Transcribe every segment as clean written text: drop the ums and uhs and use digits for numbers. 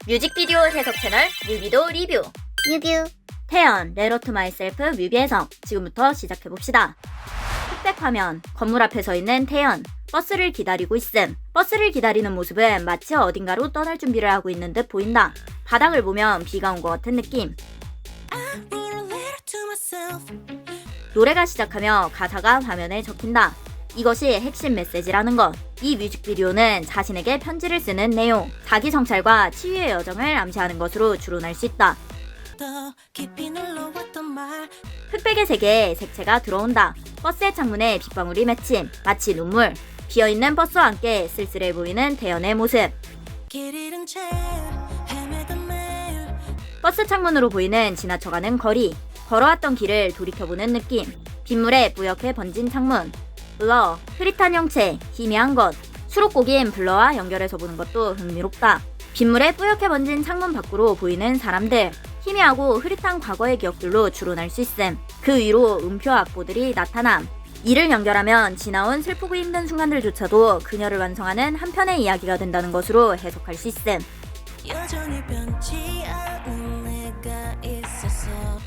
뮤직비디오 해석 채널 뮤비도 리뷰. 뮤뷰. 태연, 레터 투 마이셀프 뮤비 해석. 지금부터 시작해봅시다. 흑백 화면, 건물 앞에 서 있는 태연. 버스를 기다리고 있음. 버스를 기다리는 모습은 마치 어딘가로 떠날 준비를 하고 있는 듯 보인다. 바닥을 보면 비가 온 것 같은 느낌. 노래가 시작하며 가사가 화면에 적힌다. 이것이 핵심 메시지라는 것. 이 뮤직비디오는 자신에게 편지를 쓰는 내용, 자기 성찰과 치유의 여정을 암시하는 것으로 추론할 수 있다. 흑백의 세계에 색채가 들어온다. 버스의 창문에 빗방울이 맺힘, 마치 눈물. 비어있는 버스와 함께 쓸쓸해 보이는 태연의 모습. 버스 창문으로 보이는 지나쳐가는 거리, 걸어왔던 길을 돌이켜보는 느낌. 빗물에 뿌옇게 번진 창문. 블러, 흐릿한 형체, 희미한 것. 수록곡인 블러와 연결해서 보는 것도 흥미롭다. 빗물에 뿌옇게 번진 창문 밖으로 보이는 사람들. 희미하고 흐릿한 과거의 기억들로 추론할 수 있음. 그 위로 음표 악보들이 나타남. 이를 연결하면 지나온 슬프고 힘든 순간들조차도 그녀를 완성하는 한 편의 이야기가 된다는 것으로 해석할 수 있음.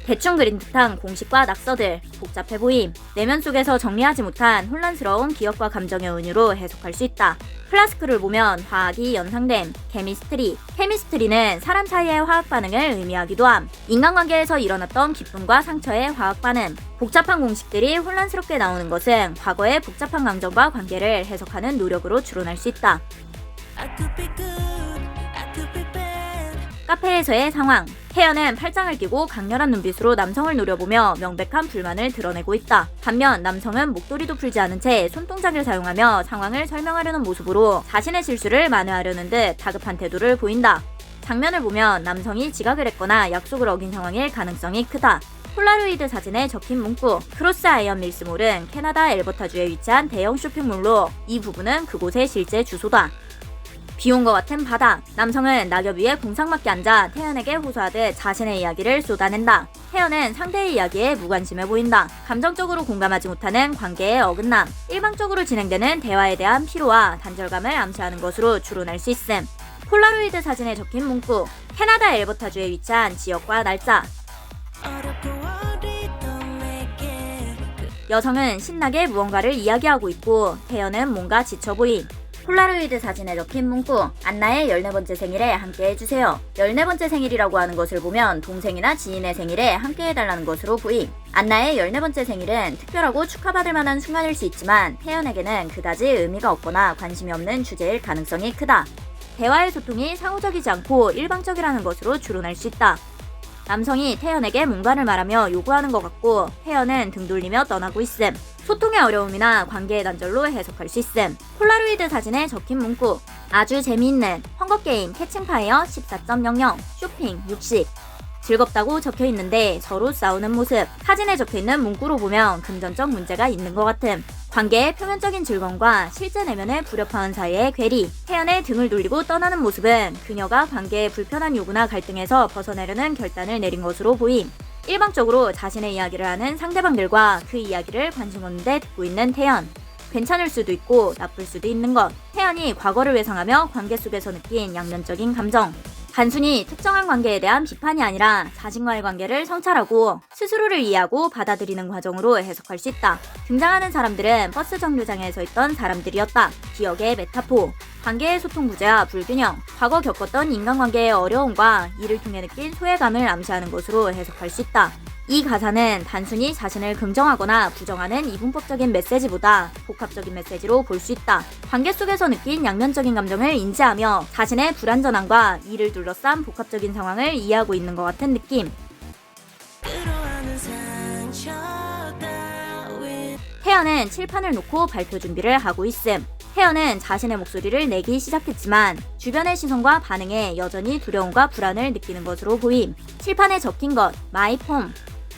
대충 그린 듯한 공식과 낙서들, 복잡해 보임. 내면 속에서 정리하지 못한 혼란스러운 기억과 감정의 은유로 해석할 수 있다. 플라스크를 보면 화학이 연상됨, 케미스트리. 케미스트리는 사람 사이의 화학 반응을 의미하기도 함. 인간관계에서 일어났던 기쁨과 상처의 화학 반응. 복잡한 공식들이 혼란스럽게 나오는 것은 과거의 복잡한 감정과 관계를 해석하는 노력으로 추론할 수 있다. 카페에서의 상황. 태연은 팔짱을 끼고 강렬한 눈빛으로 남성을 노려보며 명백한 불만을 드러내고 있다. 반면 남성은 목도리도 풀지 않은 채 손동작을 사용하며 상황을 설명하려는 모습으로 자신의 실수를 만회하려는 듯 다급한 태도를 보인다. 장면을 보면 남성이 지각을 했거나 약속을 어긴 상황일 가능성이 크다. 폴라로이드 사진에 적힌 문구. 크로스 아이언 밀스몰은 캐나다 엘버타주에 위치한 대형 쇼핑몰로 이 부분은 그곳의 실제 주소다. 비온 것 같은 바다. 남성은 낙엽 위에 공상맞게 앉아 태연에게 호소하듯 자신의 이야기를 쏟아낸다. 태연은 상대의 이야기에 무관심해 보인다. 감정적으로 공감하지 못하는 관계의 어긋남. 일방적으로 진행되는 대화에 대한 피로와 단절감을 암시하는 것으로 추론할 수 있음. 폴라로이드 사진에 적힌 문구. 캐나다 엘버타주에 위치한 지역과 날짜. 여성은 신나게 무언가를 이야기하고 있고 태연은 뭔가 지쳐 보임. 폴라로이드 사진에 적힌 문구. 안나의 14번째 생일에 함께 해주세요. 14번째 생일이라고 하는 것을 보면 동생이나 지인의 생일에 함께 해달라는 것으로 보임. 안나의 14번째 생일은 특별하고 축하받을 만한 순간일 수 있지만 태연에게는 그다지 의미가 없거나 관심이 없는 주제일 가능성이 크다. 대화의 소통이 상호적이지 않고 일방적이라는 것으로 추론할 수 있다. 남성이 태연에게 뭔가를 말하며 요구하는 것 같고 태연은 등 돌리며 떠나고 있음. 소통의 어려움이나 관계의 단절로 해석할 수 있음. 폴라로이드 사진에 적힌 문구. 아주 재미있는 헝거게임 캐칭파이어 14.00 쇼핑 60. 즐겁다고 적혀있는데 서로 싸우는 모습. 사진에 적혀있는 문구로 보면 금전적 문제가 있는 것 같음. 관계의 표면적인 즐거움과 실제 내면의 불협화음 사이의 괴리. 태연의 등을 돌리고 떠나는 모습은 그녀가 관계의 불편한 요구나 갈등에서 벗어나려는 결단을 내린 것으로 보임. 일방적으로 자신의 이야기를 하는 상대방들과 그 이야기를 관심 없는데 듣고 있는 태연. 괜찮을 수도 있고 나쁠 수도 있는 것. 태연이 과거를 회상하며 관계 속에서 느낀 양면적인 감정. 단순히 특정한 관계에 대한 비판이 아니라 자신과의 관계를 성찰하고 스스로를 이해하고 받아들이는 과정으로 해석할 수 있다. 등장하는 사람들은 버스 정류장에 서 있던 사람들이었다. 기억의 메타포. 관계의 소통 부재와 불균형. 과거 겪었던 인간관계의 어려움과 이를 통해 느낀 소외감을 암시하는 것으로 해석할 수 있다. 이 가사는 단순히 자신을 긍정하거나 부정하는 이분법적인 메시지보다 복합적인 메시지로 볼 수 있다. 관계 속에서 느낀 양면적인 감정을 인지하며 자신의 불안전함과 이를 둘러싼 복합적인 상황을 이해하고 있는 것 같은 느낌. 태연은 칠판을 놓고 발표 준비를 하고 있음. 태연은 자신의 목소리를 내기 시작했지만 주변의 시선과 반응에 여전히 두려움과 불안을 느끼는 것으로 보임. 칠판에 적힌 것, 마이 폼.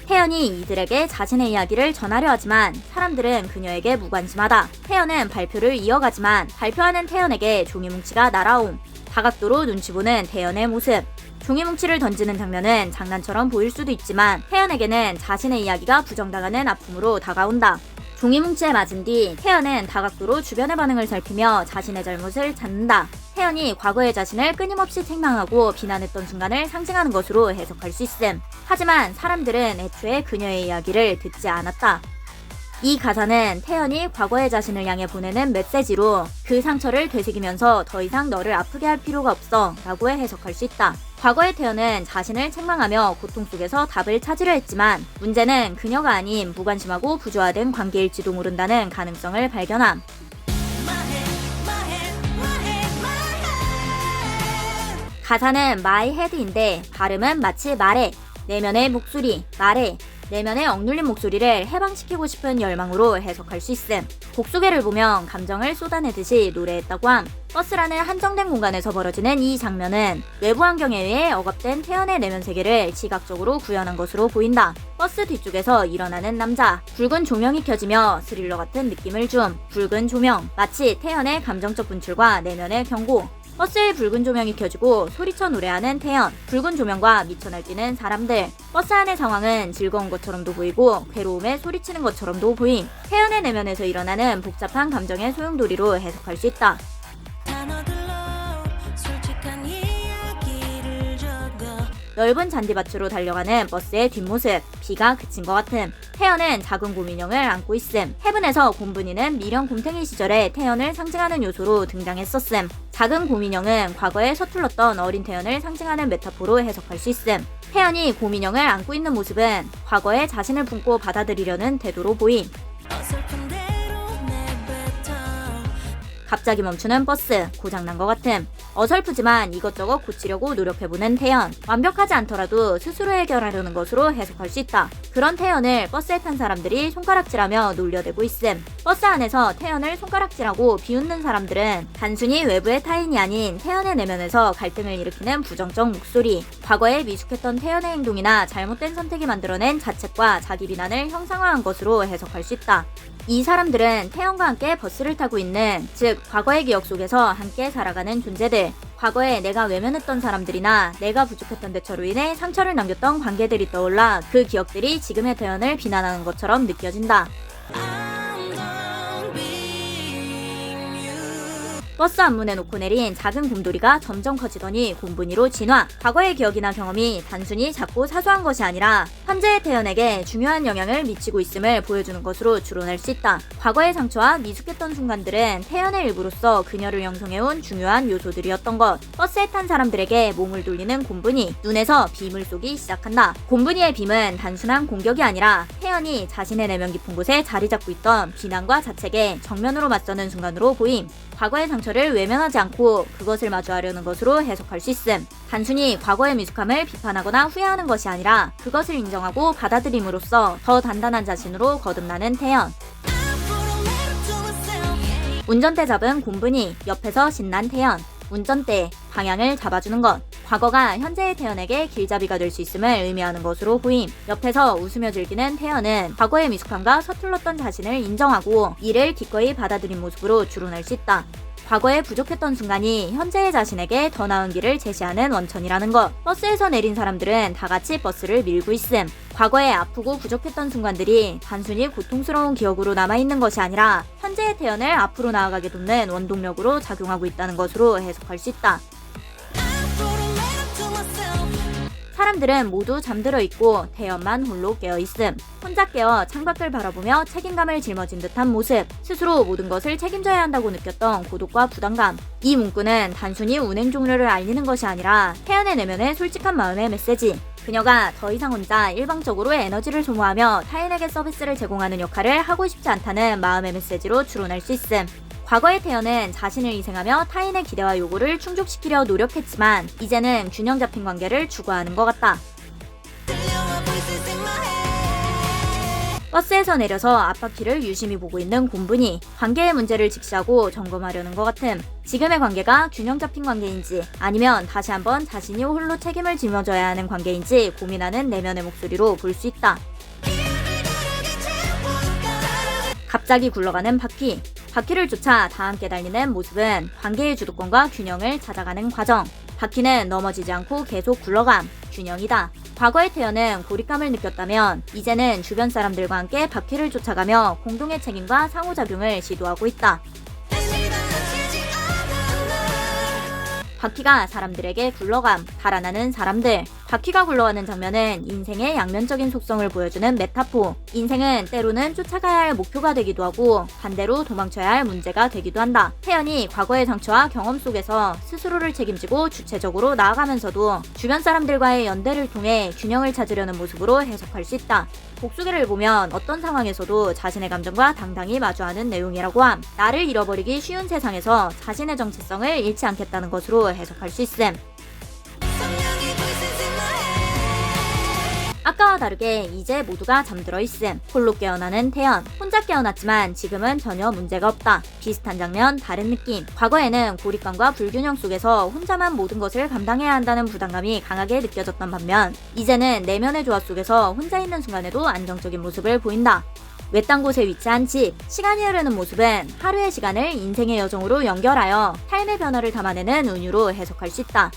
태연이 이들에게 자신의 이야기를 전하려 하지만 사람들은 그녀에게 무관심하다. 태연은 발표를 이어가지만 발표하는 태연에게 종이뭉치가 날아옴. 다각도로 눈치 보는 태연의 모습. 종이뭉치를 던지는 장면은 장난처럼 보일 수도 있지만 태연에게는 자신의 이야기가 부정당하는 아픔으로 다가온다. 종이뭉치에 맞은 뒤 태연은 다각도로 주변의 반응을 살피며 자신의 잘못을 찾는다. 태연이 과거의 자신을 끊임없이 책망하고 비난했던 순간을 상징하는 것으로 해석할 수 있음. 하지만 사람들은 애초에 그녀의 이야기를 듣지 않았다. 이 가사는 태연이 과거의 자신을 향해 보내는 메시지로 그 상처를 되새기면서 더 이상 너를 아프게 할 필요가 없어 라고 해석할 수 있다. 과거의 태연은 자신을 책망하며 고통 속에서 답을 찾으려 했지만 문제는 그녀가 아닌 무관심하고 부조화된 관계일지도 모른다는 가능성을 발견함. 가사는 my head인데 발음은 마치 말해, 내면의 목소리, 말해, 내면의 억눌린 목소리를 해방시키고 싶은 열망으로 해석할 수 있음. 곡 소개를 보면 감정을 쏟아내듯이 노래했다고 함. 버스라는 한정된 공간에서 벌어지는 이 장면은 외부 환경에 의해 억압된 태연의 내면 세계를 시각적으로 구현한 것으로 보인다. 버스 뒤쪽에서 일어나는 남자. 붉은 조명이 켜지며 스릴러 같은 느낌을 줌. 붉은 조명. 마치 태연의 감정적 분출과 내면의 경고. 버스에 붉은 조명이 켜지고 소리쳐 노래하는 태연, 붉은 조명과 미쳐 날뛰는 사람들. 버스 안의 상황은 즐거운 것처럼도 보이고 괴로움에 소리치는 것처럼도 보임. 태연의 내면에서 일어나는 복잡한 감정의 소용돌이로 해석할 수 있다. 넓은 잔디밭으로 달려가는 버스의 뒷모습. 비가 그친 것 같음. 태연은 작은 곰인형을 안고 있음. 해븐에서 곰분이는 미련 곰탱이 시절에 태연을 상징하는 요소로 등장했었음. 작은 곰인형은 과거에 서툴렀던 어린 태연을 상징하는 메타포로 해석할 수 있음. 태연이 곰인형을 안고 있는 모습은 과거에 자신을 품고 받아들이려는 태도로 보임. 갑자기 멈추는 버스, 고장난 것 같음. 어설프지만 이것저것 고치려고 노력해보는 태연. 완벽하지 않더라도 스스로 해결하려는 것으로 해석할 수 있다. 그런 태연을 버스에 탄 사람들이 손가락질하며 놀려대고 있음. 버스 안에서 태연을 손가락질하고 비웃는 사람들은 단순히 외부의 타인이 아닌 태연의 내면에서 갈등을 일으키는 부정적 목소리. 과거에 미숙했던 태연의 행동이나 잘못된 선택이 만들어낸 자책과 자기 비난을 형상화한 것으로 해석할 수 있다. 이 사람들은 태연과 함께 버스를 타고 있는, 즉 과거의 기억 속에서 함께 살아가는 존재들. 과거에 내가 외면했던 사람들이나 내가 부족했던 대처로 인해 상처를 남겼던 관계들이 떠올라 그 기억들이 지금의 태연을 비난하는 것처럼 느껴진다. 버스 앞문에 놓고 내린 작은 곰돌이가 점점 커지더니 곰분이로 진화. 과거의 기억이나 경험이 단순히 작고 사소한 것이 아니라 현재의 태연에게 중요한 영향을 미치고 있음을 보여주는 것으로 추론할 수 있다. 과거의 상처와 미숙했던 순간들은 태연의 일부로서 그녀를 형성해온 중요한 요소들이었던 것. 버스에 탄 사람들에게 몸을 돌리는 곰분이. 눈에서 빔을 쏘기 시작한다. 곰분이의 빔은 단순한 공격이 아니라 태연이 자신의 내면 깊은 곳에 자리 잡고 있던 비난과 자책에 정면으로 맞서는 순간으로 보임. 과거의 상처를 외면하지 않고 그것을 마주하려는 것으로 해석할 수 있음. 단순히 과거의 미숙함을 비판하거나 후회하는 것이 아니라 그것을 인정하고 받아들임으로써 더 단단한 자신으로 거듭나는 태연. 운전대 잡은 곰분이, 옆에서 신난 태연. 운전대, 방향을 잡아주는 것. 과거가 현재의 태연에게 길잡이가 될 수 있음을 의미하는 것으로 보임. 옆에서 웃으며 즐기는 태연은 과거의 미숙함과 서툴렀던 자신을 인정하고 이를 기꺼이 받아들인 모습으로 추론할 수 있다. 과거에 부족했던 순간이 현재의 자신에게 더 나은 길을 제시하는 원천이라는 것. 버스에서 내린 사람들은 다 같이 버스를 밀고 있음. 과거에 아프고 부족했던 순간들이 단순히 고통스러운 기억으로 남아있는 것이 아니라 현재의 태연을 앞으로 나아가게 돕는 원동력으로 작용하고 있다는 것으로 해석할 수 있다. 사람들은 모두 잠들어 있고 태연만 홀로 깨어 있음. 혼자 깨어 창밖을 바라보며 책임감을 짊어진 듯한 모습. 스스로 모든 것을 책임져야 한다고 느꼈던 고독과 부담감. 이 문구는 단순히 운행 종료를 알리는 것이 아니라 태연의 내면의 솔직한 마음의 메시지. 그녀가 더 이상 혼자 일방적으로 에너지를 소모하며 타인에게 서비스를 제공하는 역할을 하고 싶지 않다는 마음의 메시지로 추론할 수 있음. 과거의 태연은 자신을 희생하며 타인의 기대와 요구를 충족시키려 노력했지만 이제는 균형 잡힌 관계를 추구하는 것 같다. 버스에서 내려서 앞바퀴를 유심히 보고 있는 곰분이 관계의 문제를 직시하고 점검하려는 것 같음. 지금의 관계가 균형 잡힌 관계인지 아니면 다시 한번 자신이 홀로 책임을 짊어져야 하는 관계인지 고민하는 내면의 목소리로 볼 수 있다. 갑자기 굴러가는 바퀴. 바퀴를 쫓아 다 함께 달리는 모습은 관계의 주도권과 균형을 찾아가는 과정. 바퀴는 넘어지지 않고 계속 굴러감. 균형이다. 과거의 태연은 고립감을 느꼈다면 이제는 주변 사람들과 함께 바퀴를 쫓아가며 공동의 책임과 상호작용을 시도하고 있다. 바퀴가 사람들에게 굴러감, 달아나는 사람들. 바퀴가 굴러가는 장면은 인생의 양면적인 속성을 보여주는 메타포. 인생은 때로는 쫓아가야 할 목표가 되기도 하고 반대로 도망쳐야 할 문제가 되기도 한다. 태연이 과거의 상처와 경험 속에서 스스로를 책임지고 주체적으로 나아가면서도 주변 사람들과의 연대를 통해 균형을 찾으려는 모습으로 해석할 수 있다. 복수기를 보면 어떤 상황에서도 자신의 감정과 당당히 마주하는 내용이라고 함. 나를 잃어버리기 쉬운 세상에서 자신의 정체성을 잃지 않겠다는 것으로 해석할 수 있음. 아까와 다르게 이제 모두가 잠들어 있음. 홀로 깨어나는 태연. 혼자 깨어났지만 지금은 전혀 문제가 없다. 비슷한 장면, 다른 느낌. 과거에는 고립감과 불균형 속에서 혼자만 모든 것을 감당해야 한다는 부담감이 강하게 느껴졌던 반면 이제는 내면의 조화 속에서 혼자 있는 순간에도 안정적인 모습을 보인다. 외딴 곳에 위치한 집. 시간이 흐르는 모습은 하루의 시간을 인생의 여정으로 연결하여 삶의 변화를 담아내는 은유로 해석할 수 있다.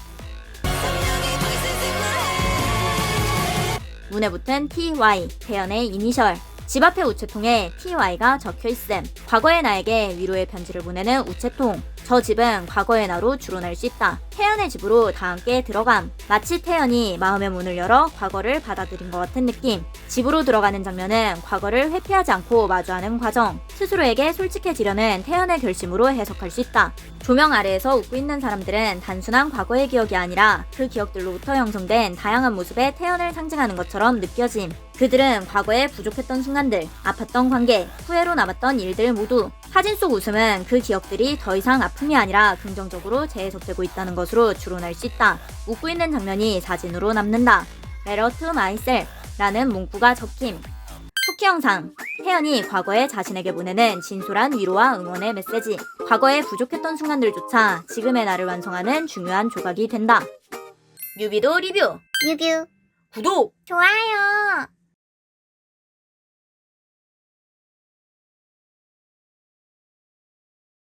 문에 붙은 TY, 태연의 이니셜. 집 앞의 우체통에 TY가 적혀있음. 과거의 나에게 위로의 편지를 보내는 우체통. 저 집은 과거의 나로 추론할 수 있다. 태연의 집으로 다 함께 들어감. 마치 태연이 마음의 문을 열어 과거를 받아들인 것 같은 느낌. 집으로 들어가는 장면은 과거를 회피하지 않고 마주하는 과정. 스스로에게 솔직해지려는 태연의 결심으로 해석할 수 있다. 조명 아래에서 웃고 있는 사람들은 단순한 과거의 기억이 아니라 그 기억들로부터 형성된 다양한 모습의 태연을 상징하는 것처럼 느껴짐. 그들은 과거에 부족했던 순간들, 아팠던 관계, 후회로 남았던 일들 모두 사진 속 웃음은 그 기억들이 더 이상 아픔이 아니라 긍정적으로 재해석되고 있다는 것으로 추론할 수 있다. 웃고 있는 장면이 사진으로 남는다. Letter to myself 라는 문구가 적힘. 쿠키 영상. 태연이 과거에 자신에게 보내는 진솔한 위로와 응원의 메시지. 과거에 부족했던 순간들조차 지금의 나를 완성하는 중요한 조각이 된다. 뮤비도 리뷰. 뮤뷰 구독! 좋아요.